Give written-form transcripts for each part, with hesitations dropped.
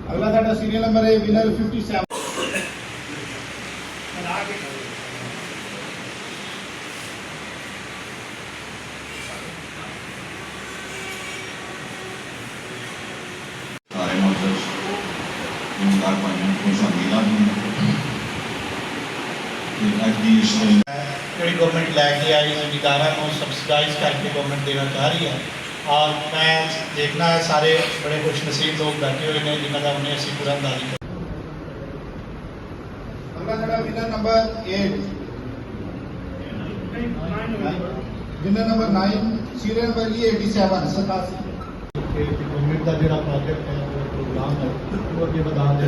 अगला साडा serial number है विनर 57। सारे मोटर्स कार पानी को शामिल गवर्नमेंट लैके आई अधिकारा को सबसिडाइज करके गवर्नमेंट देना चाह रही है और मैं देखना है सारे बड़े खुश नसीब लोग बैठे हुए हैं जिन्होंने उन्हें असी पूरा अंदाजी कर। अगला साडा winner number 8 winner number 9 serial number 87 87। Government का जो प्रोजेक्ट है प्रोग्राम है वो अगे बढ़ा दे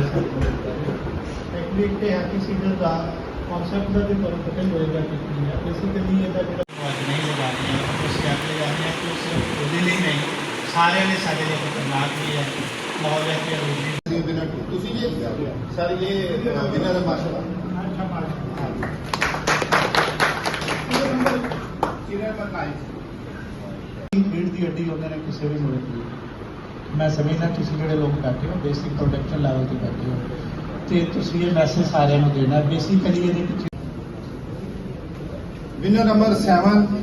टेक्निक के हैप्पी सीडर का कॉन्सैप्ट का जो पता ही होएगा कि बेसिकली ये जो नहीं लगानी है उस कैप ले जानी है तो सिर्फ खुद ही नहीं सारे ने सारे लिए खतरनाक भी है माहौल की आलूगी विनर 2 ਤੁਸੀਂ ये सर ये विनर है माशाल्लाह। सीरियल नंबर 9 भीड़ की गड्डी उन्होंने किसी भी मुल्क की मैं समझना तुम जोड़े लोग बैठे हो बेसिक प्रोटेक्शन लैवल पर बैठे हो तो तुम ये मैसेज सारे देना बेसिकली ये पिछले विनर नंबर 7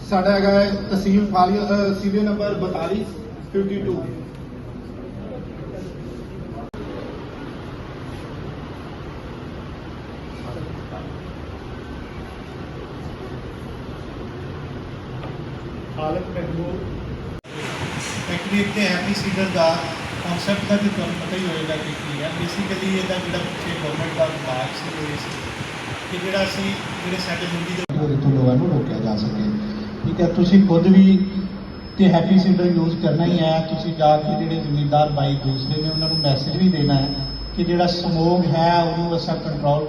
साडा है तहसील फालिया सीरियल नंबर 42 52। हालत महबूब टेक्निक के हैप्पी सीडर का कॉन्सैप्ट का जो तुम्हें पता ही होएगा कि है बेसिकली ये जो पिछले गवर्नमेंट का विभाग से कि जो साढ़े मंडी के लोगों को रोकया जा सके ठीक है। तुम खुद भी तो हैप्पी सीडर यूज करना ही है तुम जाके जो जमींदार भाई दूसरे ने उन्होंने मैसेज भी देना है कि जो समोग है उन्होंने असा कंट्रोल